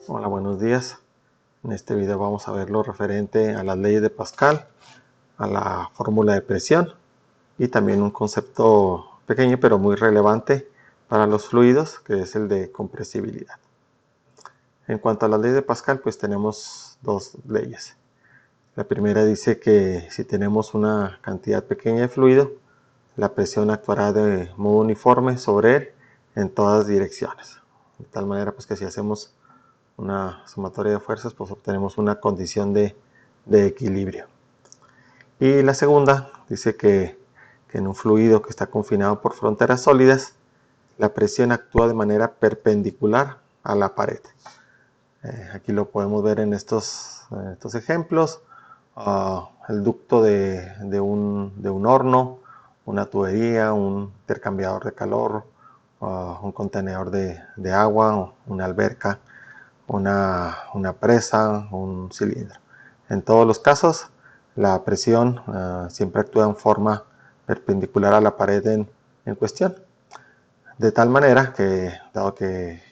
Hola, buenos días. En este video vamos a ver lo referente a las leyes de Pascal, a la fórmula de presión y también un concepto pequeño pero muy relevante para los fluidos, que es el de compresibilidad. En cuanto a las leyes de Pascal, pues tenemos dos leyes. La primera dice que si tenemos una cantidad pequeña de fluido, la presión actuará de modo uniforme sobre él en todas direcciones. De tal manera pues que si hacemos una sumatoria de fuerzas, pues obtenemos una condición de equilibrio. Y la segunda dice que en un fluido que está confinado por fronteras sólidas, la presión actúa de manera perpendicular a la pared. Aquí lo podemos ver en estos ejemplos. El ducto de un horno, una tubería, un intercambiador de calor, un contenedor de agua, una alberca, una presa, un cilindro. En todos los casos, la presión siempre actúa en forma perpendicular a la pared en cuestión. De tal manera que, dado que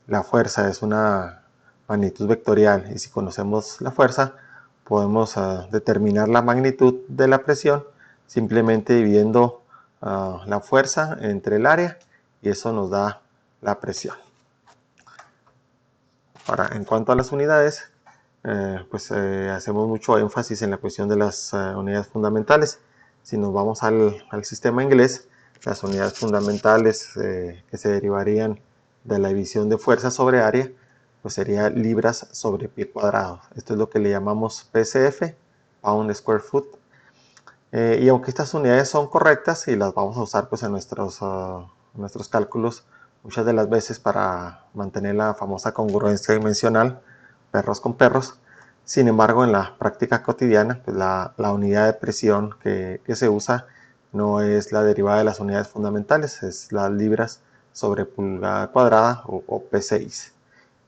la fuerza es una magnitud vectorial y si conocemos la fuerza, podemos determinar la magnitud de la presión simplemente dividiendo la fuerza entre el área y eso nos da la presión. Ahora, en cuanto a las unidades, hacemos mucho énfasis en la cuestión de las unidades fundamentales. Si nos vamos al sistema inglés, las unidades fundamentales que se derivarían de la división de fuerza sobre área, pues sería libras sobre pie cuadrado. Esto es lo que le llamamos PSF, Pound Square Foot. Y aunque estas unidades son correctas y las vamos a usar pues en nuestros cálculos muchas de las veces para mantener la famosa congruencia dimensional, perros con perros, sin embargo en la práctica cotidiana pues la unidad de presión que se usa no es la derivada de las unidades fundamentales, es las libras sobre pulgada cuadrada o PSI.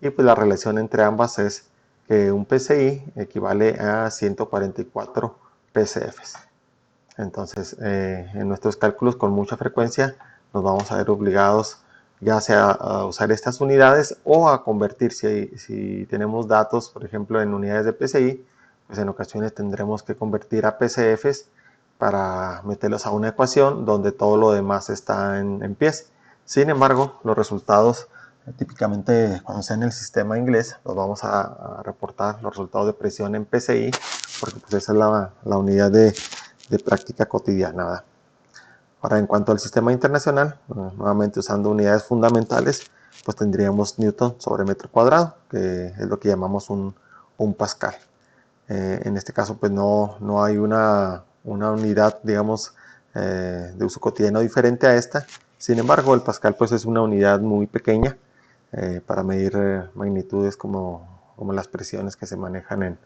Y pues la relación entre ambas es que un PSI equivale a 144 PSFs. Entonces, en nuestros cálculos con mucha frecuencia nos vamos a ver obligados ya sea a usar estas unidades o a convertir, si tenemos datos, por ejemplo, en unidades de PSI, pues en ocasiones tendremos que convertir a PCFs para meterlos a una ecuación donde todo lo demás está en pies. Sin embargo, los resultados típicamente cuando sea en el sistema inglés, los vamos a reportar los resultados de presión en PSI, porque pues esa es la unidad de práctica cotidiana, ¿verdad? Ahora, en cuanto al sistema internacional, nuevamente usando unidades fundamentales, pues tendríamos Newton sobre metro cuadrado, que es lo que llamamos un Pascal. En este caso, pues no hay una unidad, digamos, de uso cotidiano diferente a esta. Sin embargo, el Pascal pues es una unidad muy pequeña para medir magnitudes como las presiones que se manejan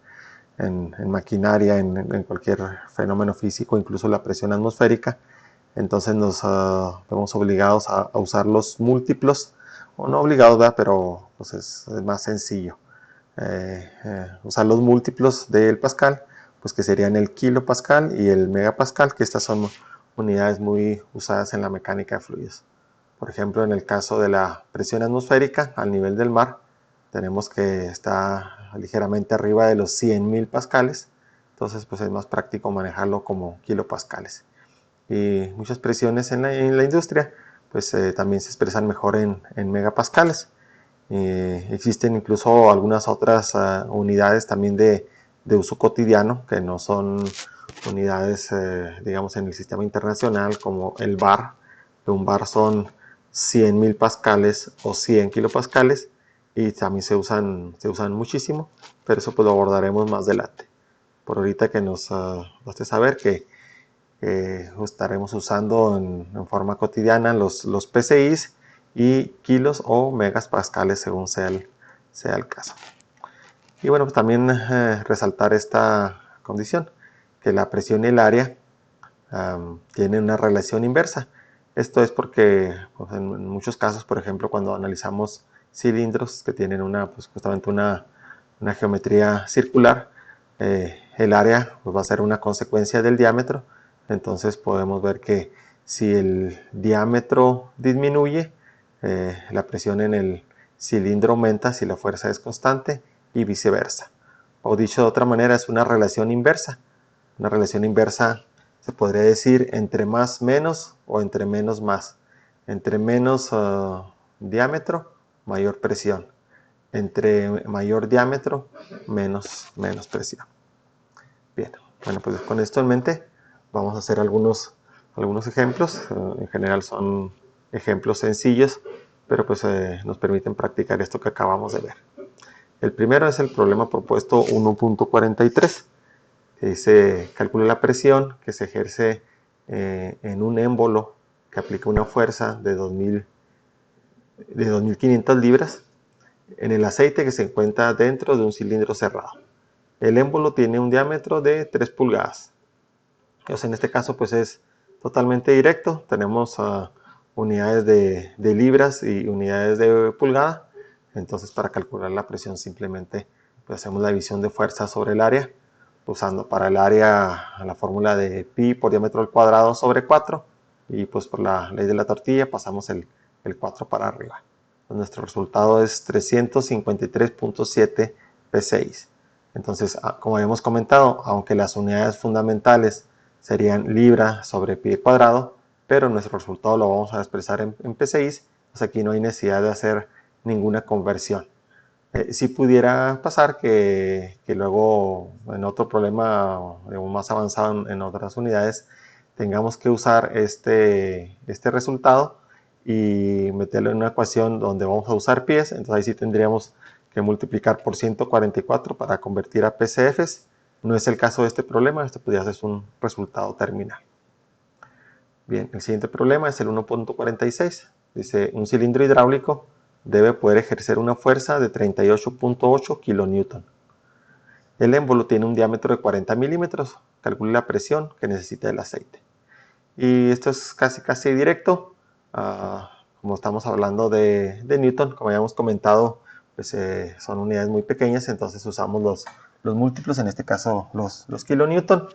en maquinaria, en cualquier fenómeno físico, incluso la presión atmosférica. Entonces nos vemos obligados a usar los múltiplos, o no obligados, ¿verdad? Pero pues es más sencillo. Usar los múltiplos del Pascal, pues que serían el kilopascal y el megapascal, que estas son unidades muy usadas en la mecánica de fluidos. Por ejemplo, en el caso de la presión atmosférica al nivel del mar, tenemos que está ligeramente arriba de los 100.000 pascales, entonces pues es más práctico manejarlo como kilopascales. Y muchas presiones en la industria pues también se expresan mejor en megapascales. Existen incluso algunas otras unidades también de uso cotidiano que no son unidades, digamos, en el sistema internacional, como el bar. Un bar son 100.000 pascales o 100 kilopascales y también se usan muchísimo, pero eso pues lo abordaremos más adelante. Por ahorita que nos basta saber que estaremos usando en forma cotidiana los PCIs y kilos o megas pascales según sea el caso. Y bueno, pues también resaltar esta condición, que la presión y el área tienen una relación inversa. Esto es porque pues, en muchos casos, por ejemplo, cuando analizamos cilindros que tienen pues, justamente una geometría circular, el área pues, va a ser una consecuencia del diámetro. Entonces podemos ver que si el diámetro disminuye, la presión en el cilindro aumenta si la fuerza es constante y viceversa. O dicho de otra manera, es una relación inversa. Una relación inversa se podría decir entre más menos o entre menos más. Entre menos diámetro, mayor presión. Entre mayor diámetro, menos presión. Bien, bueno, pues con esto en mente vamos a hacer algunos ejemplos. En general son ejemplos sencillos, pero pues nos permiten practicar esto que acabamos de ver. El primero es el problema propuesto 1.43, que dice, calcula la presión que se ejerce en un émbolo que aplica una fuerza de 2.500 libras en el aceite que se encuentra dentro de un cilindro cerrado. El émbolo tiene un diámetro de 3 pulgadas. Entonces, en este caso pues es totalmente directo. Tenemos unidades de libras y unidades de pulgada. Entonces, para calcular la presión simplemente pues, hacemos la división de fuerza sobre el área, usando para el área la fórmula de pi por diámetro al cuadrado sobre 4, y pues por la ley de la tortilla pasamos el 4 para arriba. Entonces, nuestro resultado es 353.7 P6. Entonces, como habíamos comentado, aunque las unidades fundamentales serían libra sobre pi cuadrado, pero nuestro resultado lo vamos a expresar en P6, pues aquí no hay necesidad de hacer ninguna conversión. Si pudiera pasar que luego en otro problema más avanzado en otras unidades tengamos que usar este resultado y meterlo en una ecuación donde vamos a usar pies. Entonces ahí sí tendríamos que multiplicar por 144 para convertir a PCFs. No es el caso de este problema, este podría ser un resultado terminal. Bien, el siguiente problema es el 1.46. Dice, un cilindro hidráulico debe poder ejercer una fuerza de 38.8 kN. El émbolo tiene un diámetro de 40 milímetros. Calcule la presión que necesita el aceite. Y esto es casi directo. Como estamos hablando de Newton, como habíamos comentado, pues son unidades muy pequeñas, entonces usamos los múltiplos, en este caso los kilonewton,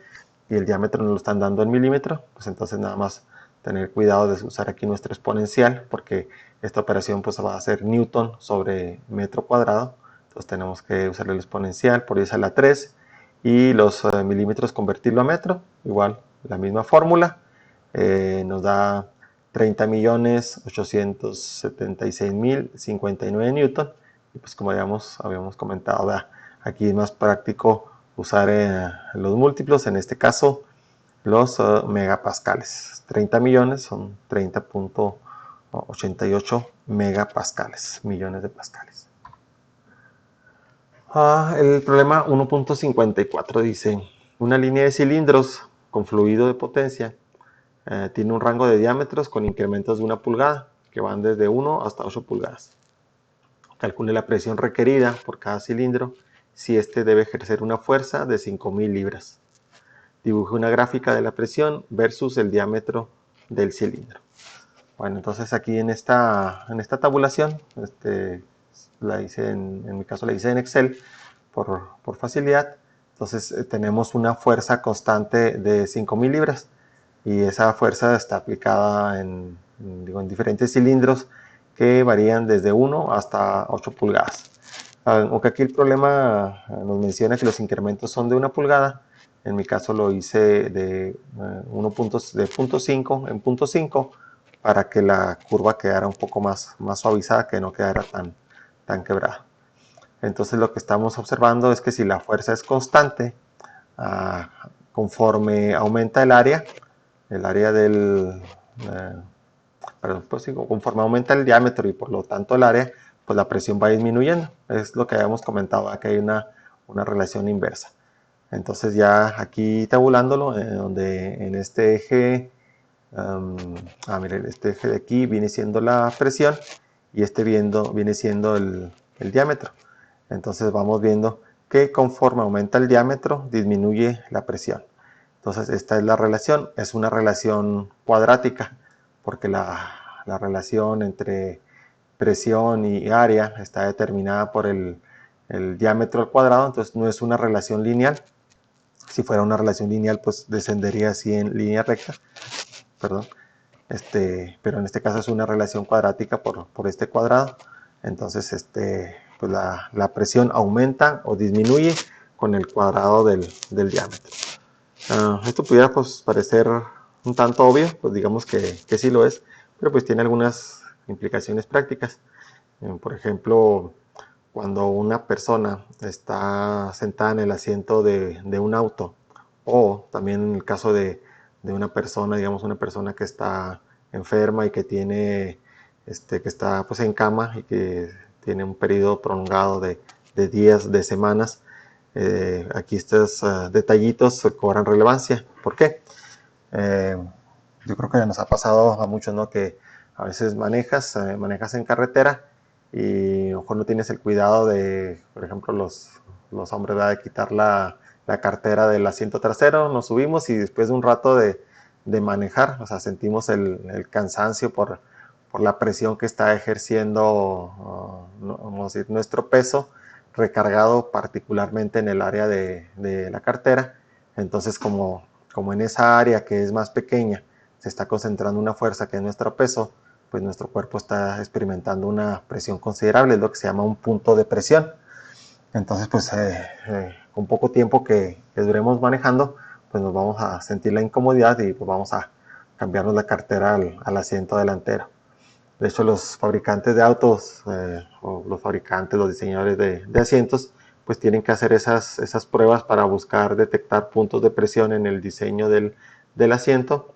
y el diámetro nos lo están dando en milímetro, pues entonces nada más tener cuidado de usar aquí nuestro exponencial, porque esta operación pues va a ser newton sobre metro cuadrado, entonces tenemos que usar el exponencial por 10 a la 3, y los milímetros convertirlo a metro, igual la misma fórmula, nos da 30.876.059 newton, y pues como habíamos comentado, aquí es más práctico usar los múltiplos, en este caso los megapascales. 30 millones son 30.88 megapascales, millones de pascales. El problema 1.54 dice, una línea de cilindros con fluido de potencia tiene un rango de diámetros con incrementos de 1 pulgada, que van desde 1 hasta 8 pulgadas. Calcule la presión requerida por cada cilindro si éste debe ejercer una fuerza de 5.000 libras. Dibuje una gráfica de la presión versus el diámetro del cilindro. Bueno, entonces aquí en esta tabulación, la hice en mi caso la hice en Excel por facilidad. Entonces tenemos una fuerza constante de 5.000 libras. Y esa fuerza está aplicada en diferentes cilindros que varían desde 1 hasta 8 pulgadas. Aunque aquí el problema nos menciona que los incrementos son de 1 pulgada, en mi caso lo hice de 0.5 en 0.5 para que la curva quedara un poco más suavizada, que no quedara tan quebrada. Entonces lo que estamos observando es que si la fuerza es constante, conforme aumenta el área del, conforme aumenta el diámetro y por lo tanto el área, pues la presión va disminuyendo. Es lo que habíamos comentado, aquí hay una relación inversa. Entonces ya aquí tabulándolo, donde en este eje, miren, este eje de aquí viene siendo la presión y viene siendo el diámetro. Entonces vamos viendo que conforme aumenta el diámetro, disminuye la presión. Entonces esta es la relación, es una relación cuadrática, porque la relación entre presión y área está determinada por el diámetro al cuadrado, entonces no es una relación lineal. Si fuera una relación lineal, pues descendería así en línea recta, perdón. Pero en este caso es una relación cuadrática por este cuadrado. Entonces pues la presión aumenta o disminuye con el cuadrado del diámetro. Esto pudiera pues parecer un tanto obvio, pues digamos que sí lo es, pero pues tiene algunas implicaciones prácticas. Por ejemplo, cuando una persona está sentada en el asiento de un auto, o también en el caso de una persona, digamos una persona que está enferma y que tiene, que está pues en cama y que tiene un periodo prolongado de días, de semanas, aquí estos detallitos cobran relevancia. ¿Por qué? Yo creo que nos ha pasado a muchos, ¿no? Que a veces manejas en carretera y a lo mejor no tienes el cuidado de, por ejemplo, los hombres, ¿verdad? De quitar la cartera del asiento trasero, nos subimos y después de un rato de manejar, o sea, sentimos el cansancio por la presión que está ejerciendo vamos a decir, nuestro peso recargado particularmente en el área de la cartera. Entonces, como en esa área que es más pequeña se está concentrando una fuerza que es nuestro peso, pues nuestro cuerpo está experimentando una presión considerable, es lo que se llama un punto de presión. Entonces, pues con poco tiempo que duremos manejando, pues nos vamos a sentir la incomodidad y pues vamos a cambiarnos la cartera al asiento delantero. De hecho, los fabricantes de autos o los fabricantes, los diseñadores de asientos, pues tienen que hacer esas pruebas para buscar detectar puntos de presión en el diseño del asiento,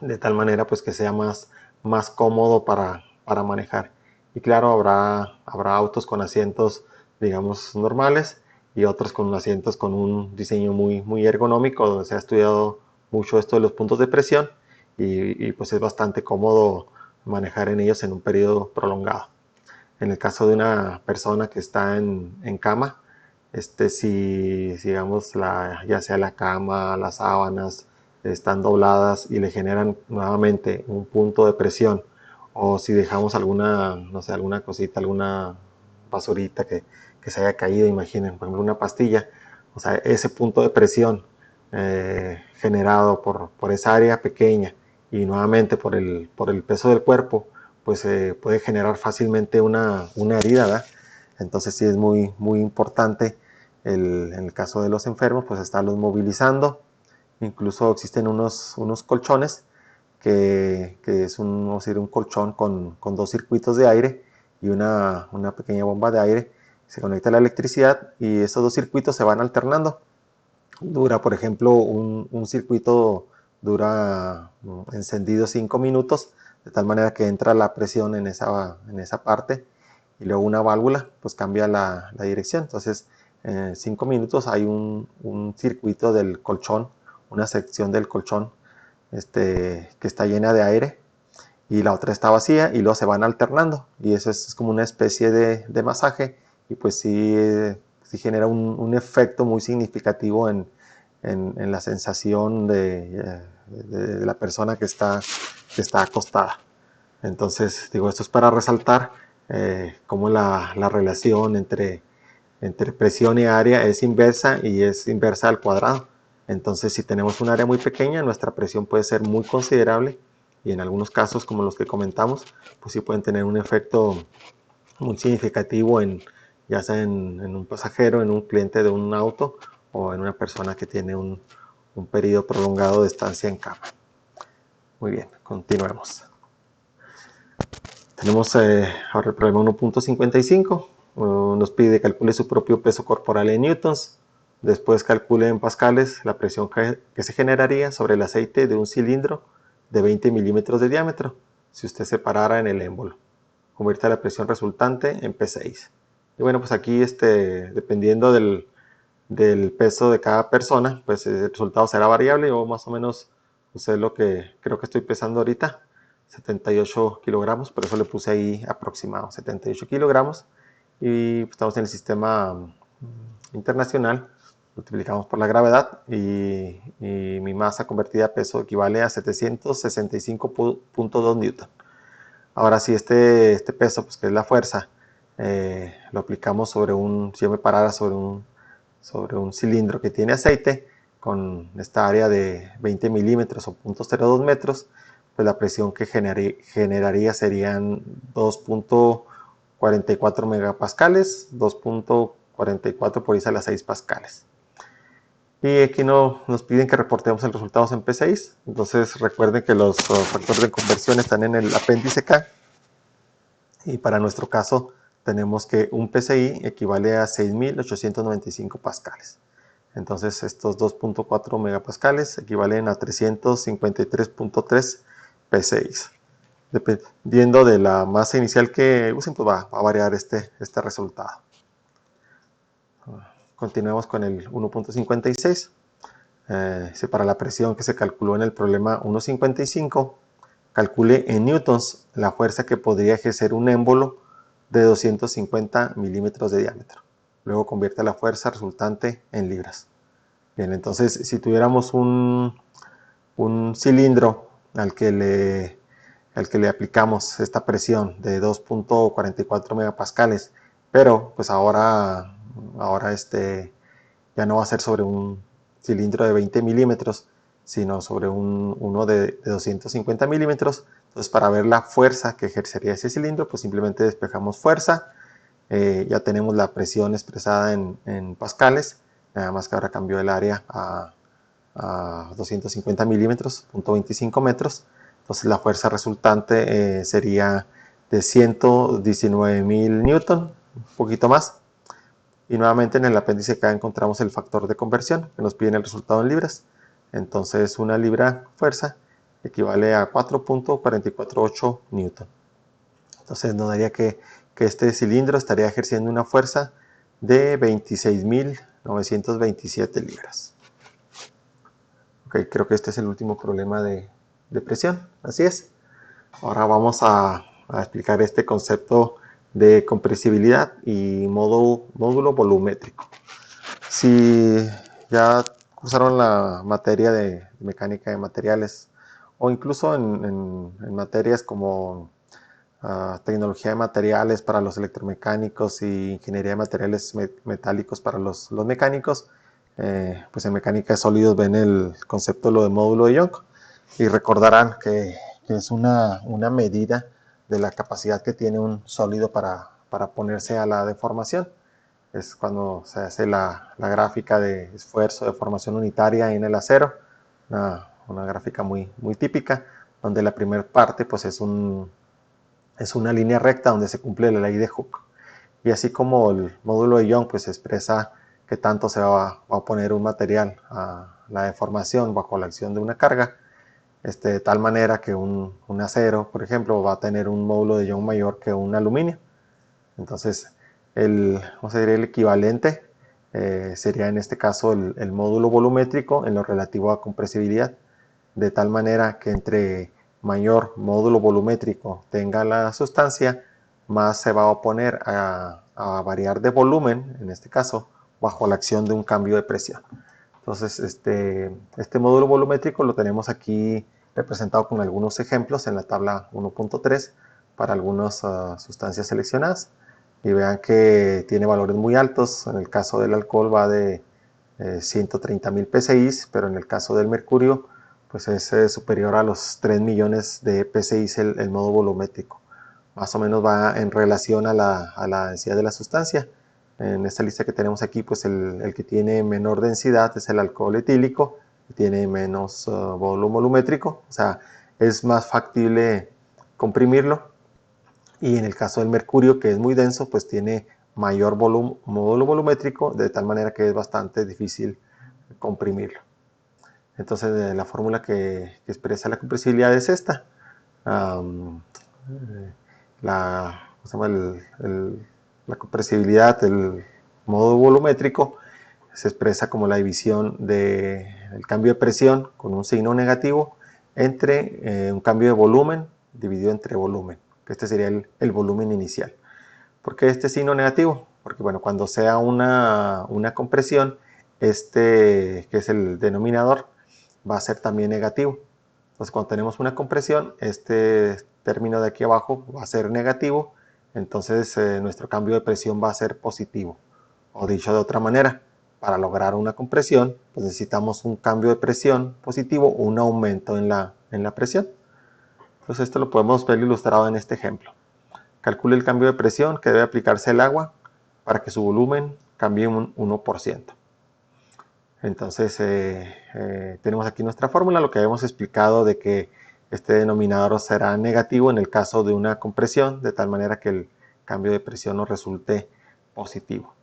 de tal manera pues que sea más cómodo para manejar. Y claro, habrá autos con asientos, digamos, normales y otros con asientos con un diseño muy ergonómico, donde se ha estudiado mucho esto de los puntos de presión y pues es bastante cómodo manejar en ellos en un periodo prolongado. En el caso de una persona que está en cama, si digamos ya sea la cama, las sábanas están dobladas y le generan nuevamente un punto de presión, o si dejamos alguna, no sé, alguna cosita, alguna basurita que se haya caído, imaginen, por ejemplo una pastilla, o sea, ese punto de presión generado por esa área pequeña y nuevamente por el peso del cuerpo, pues puede generar fácilmente una herida, ¿verdad? Entonces sí es muy importante en el caso de los enfermos, pues estarlos movilizando. Incluso existen unos colchones que es vamos a decir, un colchón con dos circuitos de aire y una pequeña bomba de aire. Se conecta a la electricidad y esos dos circuitos se van alternando. Dura, por ejemplo, un circuito dura encendido 5 minutos, de tal manera que entra la presión en esa parte y luego una válvula pues cambia la dirección. Entonces, en 5 minutos hay un circuito del colchón, una sección del colchón que está llena de aire y la otra está vacía y luego se van alternando y eso es como una especie de masaje y pues sí genera un efecto muy significativo en la sensación de la persona que está acostada. Entonces, digo, esto es para resaltar cómo la relación entre presión y área es inversa y es inversa al cuadrado. Entonces, si tenemos un área muy pequeña, nuestra presión puede ser muy considerable y en algunos casos, como los que comentamos, pues sí pueden tener un efecto muy significativo ya sea en un pasajero, en un cliente de un auto o en una persona que tiene un periodo prolongado de estancia en cama. Muy bien, continuemos. Tenemos ahora el problema 1.55. Nos pide que calcule su propio peso corporal en newtons. Después calcule en pascales la presión que se generaría sobre el aceite de un cilindro de 20 milímetros de diámetro si usted separara en el émbolo. Convierta la presión resultante en P6. Y bueno, pues aquí dependiendo del peso de cada persona, pues el resultado será variable. Yo más o menos usé lo que creo que estoy pesando ahorita, 78 kilogramos, por eso le puse ahí aproximado, 78 kilogramos. Y pues, estamos en el sistema internacional, multiplicamos por la gravedad y mi masa convertida a peso equivale a 765.2 newton. Ahora si este peso, pues que es la fuerza, lo aplicamos si yo me parara sobre un cilindro que tiene aceite con esta área de 20 milímetros o 0.02 metros, pues la presión que generaría serían 2.1 2.44 megapascales, 2.44 por 10 a la 6 pascales. Y aquí nos piden que reportemos el resultado en P6. Entonces recuerden que los factores de conversión están en el apéndice K. Y para nuestro caso tenemos que un PSI equivale a 6.895 pascales. Entonces estos 2.4 megapascales equivalen a 353.3 PSIs. Dependiendo de la masa inicial que usen, pues va a variar este resultado. Continuamos con el 1.56. Para la presión que se calculó en el problema 1.55, calcule en newtons la fuerza que podría ejercer un émbolo de 250 milímetros de diámetro. Luego convierte la fuerza resultante en libras. Bien, entonces si tuviéramos un cilindro al que le aplicamos esta presión de 2.44 megapascales, pero pues ahora ya no va a ser sobre un cilindro de 20 milímetros, sino sobre uno de 250 milímetros. Entonces, para ver la fuerza que ejercería ese cilindro, pues simplemente despejamos fuerza. Ya tenemos la presión expresada en pascales, nada más que ahora cambió el área a 250 milímetros, 0.25 metros. Entonces la fuerza resultante sería de 119.000 newton, un poquito más. Y nuevamente en el apéndice K encontramos el factor de conversión, que nos piden el resultado en libras. Entonces una libra fuerza equivale a 4.448 newton. Entonces nos daría que este cilindro estaría ejerciendo una fuerza de 26.927 libras. Ok, creo que este es el último problema de presión, así es. Ahora vamos a explicar este concepto de compresibilidad y módulo volumétrico. Si ya cursaron la materia de mecánica de materiales, o incluso en materias como tecnología de materiales para los electromecánicos y ingeniería de materiales metálicos para los mecánicos, pues en mecánica de sólidos ven el concepto de módulo de Young y recordarán que es una medida de la capacidad que tiene un sólido para ponerse a la deformación. Es cuando se hace la gráfica de esfuerzo de formación unitaria en el acero, una gráfica muy típica, donde la primera parte pues es una línea recta donde se cumple la ley de Hooke. Y así como el módulo de Young pues expresa que tanto se va a poner un material a la deformación bajo la acción de una carga, de tal manera que un acero, por ejemplo, va a tener un módulo de Young mayor que un aluminio. Entonces, el equivalente sería en este caso el módulo volumétrico en lo relativo a compresibilidad, de tal manera que entre mayor módulo volumétrico tenga la sustancia, más se va a oponer a variar de volumen, en este caso, bajo la acción de un cambio de presión. Entonces, este módulo volumétrico lo tenemos aquí representado con algunos ejemplos en la tabla 1.3 para algunas sustancias seleccionadas. Y vean que tiene valores muy altos. En el caso del alcohol va de 130.000 PSI, pero en el caso del mercurio pues es superior a los 3 millones de PSI el módulo volumétrico. Más o menos va en relación a la densidad de la sustancia. En esta lista que tenemos aquí, pues el que tiene menor densidad es el alcohol etílico, que tiene menos módulo volumétrico, o sea, es más factible comprimirlo. Y en el caso del mercurio, que es muy denso, pues tiene mayor módulo volumétrico, de tal manera que es bastante difícil comprimirlo. Entonces, la fórmula que expresa la compresibilidad es esta. La compresibilidad del módulo volumétrico se expresa como la división del cambio de presión con un signo negativo entre un cambio de volumen dividido entre volumen, que este sería el volumen inicial. ¿Por qué este signo negativo? Porque bueno, cuando sea una compresión, que es el denominador, va a ser también negativo. Entonces cuando tenemos una compresión, este término de aquí abajo va a ser negativo, entonces nuestro cambio de presión va a ser positivo. O dicho de otra manera, para lograr una compresión, pues necesitamos un cambio de presión positivo o un aumento en la presión. Entonces esto lo podemos ver ilustrado en este ejemplo. calcule el cambio de presión que debe aplicarse al agua para que su volumen cambie un 1%. Entonces tenemos aquí nuestra fórmula, lo que habíamos explicado de que este denominador será negativo en el caso de una compresión, de tal manera que el cambio de presión nos resulte positivo.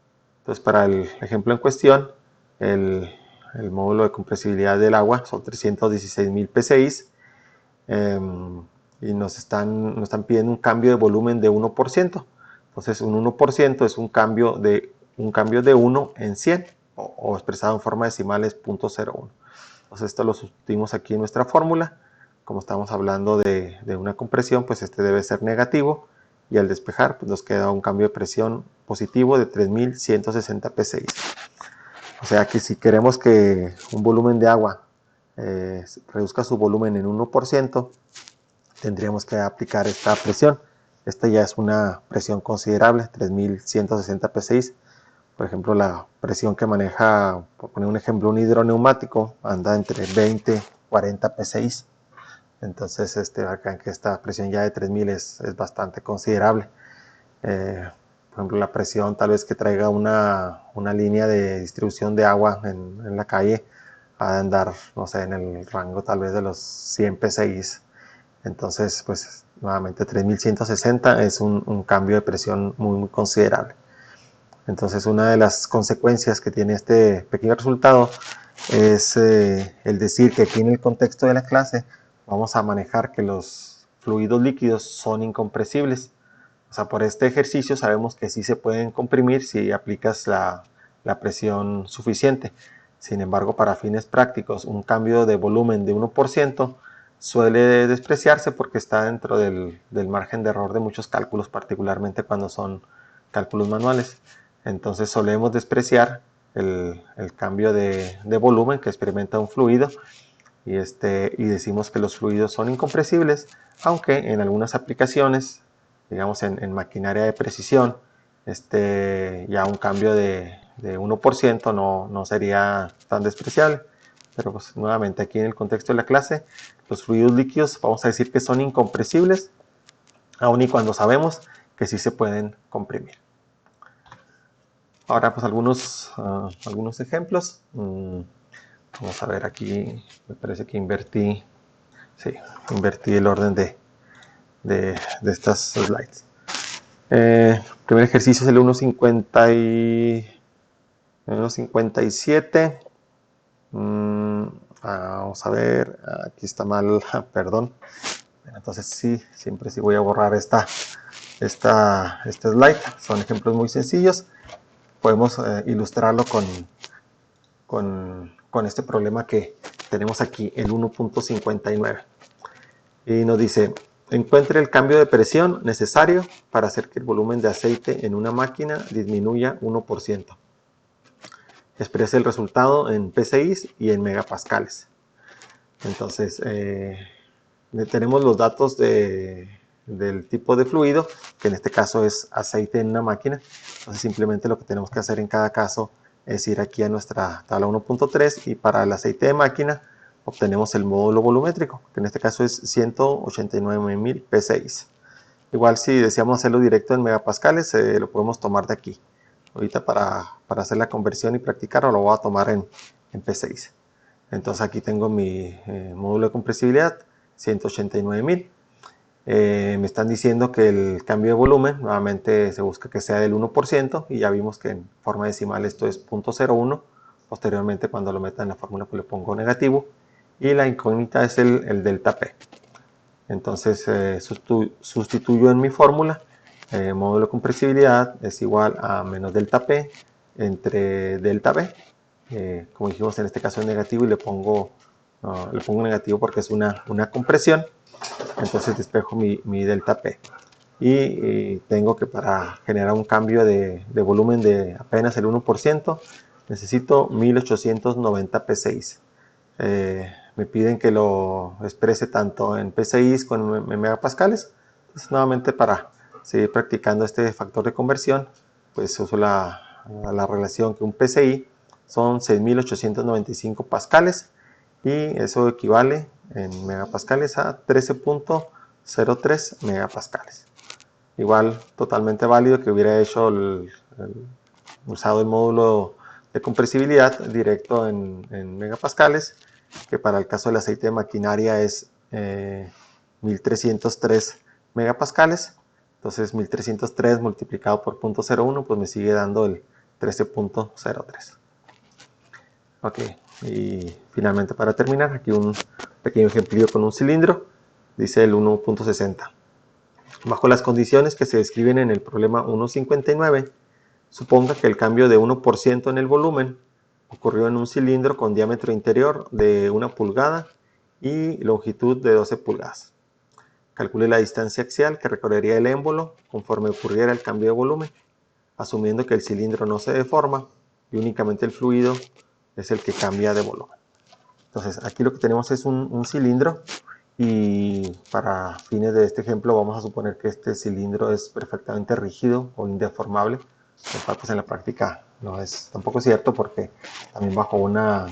Entonces, para el ejemplo en cuestión, el módulo de compresibilidad del agua son 316.000 psi y nos están pidiendo un cambio de volumen de 1%. Entonces, un 1% es un cambio de 1 en 100, o expresado en forma decimal es 0.01. Entonces, esto lo sustituimos aquí en nuestra fórmula. Como estamos hablando de una compresión, pues este debe ser negativo, y al despejar pues nos queda un cambio de presión positivo de 3.160 psi. O sea que si queremos que un volumen de agua reduzca su volumen en 1%, tendríamos que aplicar esta presión. Esta ya es una presión considerable, 3.160 psi. Por ejemplo, la presión que maneja, por poner un ejemplo, un hidroneumático anda entre 20 y 40 psi. Entonces, acá que esta presión ya de 3000 es bastante considerable. Por ejemplo, la presión tal vez que traiga una línea de distribución de agua en la calle ha de andar, no sé, en el rango tal vez de los 100 psi. Entonces, pues nuevamente 3160 es un cambio de presión muy, muy considerable. Entonces, una de las consecuencias que tiene este pequeño resultado es el decir que aquí en el contexto de la clase vamos a manejar que los fluidos líquidos son incompresibles. O sea, por este ejercicio sabemos que sí se pueden comprimir si aplicas la presión suficiente. Sin embargo, para fines prácticos, un cambio de volumen de 1% suele despreciarse porque está dentro del margen de error de muchos cálculos, particularmente cuando son cálculos manuales. Entonces solemos despreciar el cambio de volumen que experimenta un fluido y decimos que los fluidos son incompresibles, aunque en algunas aplicaciones, digamos en maquinaria de precisión, ya un cambio de 1% no sería tan despreciable. Pero pues nuevamente aquí en el contexto de la clase, los fluidos líquidos vamos a decir que son incompresibles, aun y cuando sabemos que sí se pueden comprimir. Ahora pues algunos ejemplos. Vamos a ver aquí, me parece que invertí el orden de estas slides. El primer ejercicio es el 1.57. Vamos a ver, aquí está mal, perdón. Entonces siempre sí voy a borrar esta slide. Son ejemplos muy sencillos. Podemos ilustrarlo con este problema que tenemos aquí, el 1.59. Y nos dice, encuentre el cambio de presión necesario para hacer que el volumen de aceite en una máquina disminuya 1%. Exprese el resultado en PSI y en megapascales. Entonces, tenemos los datos del tipo de fluido, que en este caso es aceite en una máquina. Entonces, simplemente lo que tenemos que hacer en cada caso es ir aquí a nuestra tabla 1.3 y para el aceite de máquina obtenemos el módulo volumétrico, que en este caso es 189.000 psi. Igual si deseamos hacerlo directo en megapascales, lo podemos tomar de aquí. Ahorita para hacer la conversión y practicarlo lo voy a tomar en psi. Entonces aquí tengo mi módulo de compresibilidad, 189.000. Me están diciendo que el cambio de volumen, nuevamente se busca que sea del 1%, y ya vimos que en forma decimal esto es 0.01. Posteriormente, cuando lo meta en la fórmula, pues le pongo negativo. Y la incógnita es el delta P. Entonces sustituyo en mi fórmula, módulo de compresibilidad es igual a menos delta P entre delta B. Como dijimos, en este caso es negativo y le pongo negativo porque es una compresión. Entonces despejo mi delta P. Y tengo que para generar un cambio de volumen de apenas el 1%, necesito 1890 psi. Me piden que lo exprese tanto en psi como en megapascales. Entonces, nuevamente, para seguir practicando este factor de conversión, pues uso la relación que un psi son 6.895 pascales, y eso equivale en megapascales a 13.03 megapascales. igual totalmente válido que hubiera hecho usado el módulo de compresibilidad directo en megapascales, que para el caso del aceite de maquinaria es 1303 megapascales. Entonces 1303 multiplicado por 0.01 pues me sigue dando el 13.03. Ok, y finalmente para terminar, aquí un pequeño ejemplillo con un cilindro, dice el 1.60. Bajo las condiciones que se describen en el problema 1.59, suponga que el cambio de 1% en el volumen ocurrió en un cilindro con diámetro interior de 1 pulgada y longitud de 12 pulgadas. Calcule la distancia axial que recorrería el émbolo conforme ocurriera el cambio de volumen, asumiendo que el cilindro no se deforma y únicamente el fluido es el que cambia de volumen. Entonces aquí lo que tenemos es un cilindro, y para fines de este ejemplo vamos a suponer que este cilindro es perfectamente rígido o indeformable, lo cual pues en la práctica no es tampoco cierto, porque también bajo una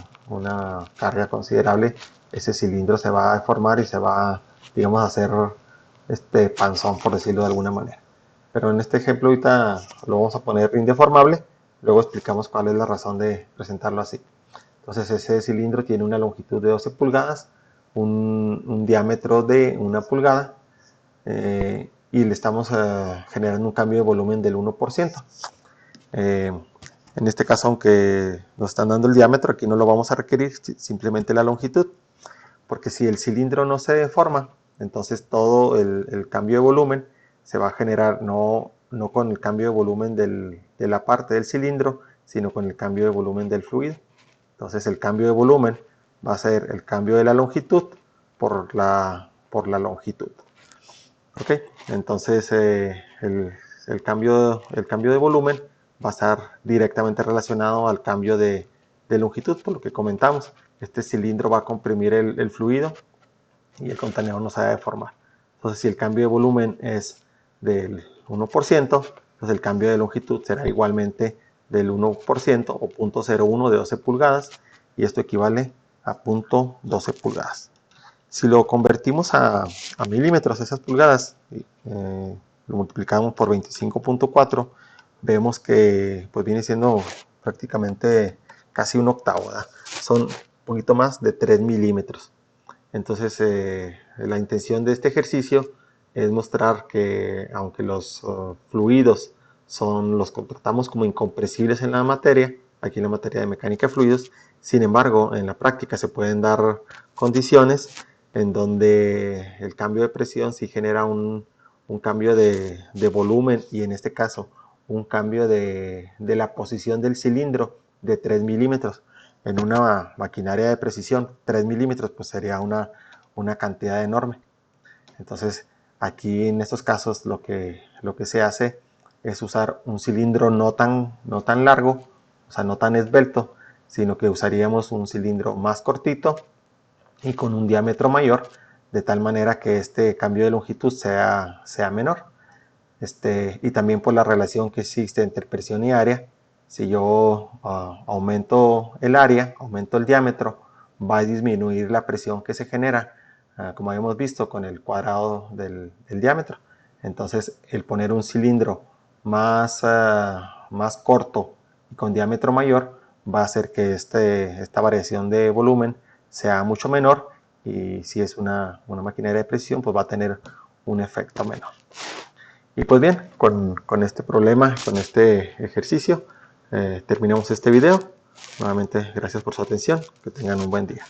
carga considerable ese cilindro se va a deformar y se va, digamos, a hacer panzón, por decirlo de alguna manera. Pero en este ejemplo ahorita lo vamos a poner indeformable, luego explicamos cuál es la razón de presentarlo así. Entonces ese cilindro tiene una longitud de 12 pulgadas, un diámetro de 1 pulgada, y le estamos generando un cambio de volumen del 1%. En este caso, aunque nos están dando el diámetro, aquí no lo vamos a requerir, simplemente la longitud, porque si el cilindro no se deforma, entonces todo el cambio de volumen se va a generar no con el cambio de volumen de la parte del cilindro, sino con el cambio de volumen del fluido. Entonces el cambio de volumen va a ser el cambio de la longitud por la longitud. ¿Ok? Entonces el cambio de volumen va a estar directamente relacionado al cambio de longitud, por lo que comentamos. Este cilindro va a comprimir el fluido y el contenedor no se va a deformar. Entonces si el cambio de volumen es del 1%, pues el cambio de longitud será igualmente del 1% o 0.01 de 12 pulgadas, y esto equivale a 0.12 pulgadas. Si lo convertimos a milímetros, esas pulgadas, lo multiplicamos por 25.4, vemos que pues viene siendo prácticamente casi un octavo, ¿verdad? Son un poquito más de 3 milímetros. Entonces la intención de este ejercicio es mostrar que aunque los fluidos los tratamos como incompresibles en la materia, aquí en la materia de mecánica de fluidos, sin embargo en la práctica se pueden dar condiciones en donde el cambio de presión sí genera un cambio de volumen, y en este caso un cambio de la posición del cilindro de 3 milímetros. En una maquinaria de precisión, 3 milímetros pues sería una cantidad enorme. Entonces aquí en estos casos lo que se hace es usar un cilindro no tan largo, o sea, no tan esbelto, sino que usaríamos un cilindro más cortito y con un diámetro mayor, de tal manera que este cambio de longitud sea menor. Y también por la relación que existe entre presión y área, si yo aumento el área, aumento el diámetro, va a disminuir la presión que se genera, como habíamos visto con el cuadrado del diámetro. Entonces el poner un cilindro más corto y con diámetro mayor va a hacer que esta variación de volumen sea mucho menor, y si es una maquinaria de precisión pues va a tener un efecto menor. Y pues bien, con este problema, con este ejercicio, terminamos este video. Nuevamente, gracias por su atención. Que tengan un buen día.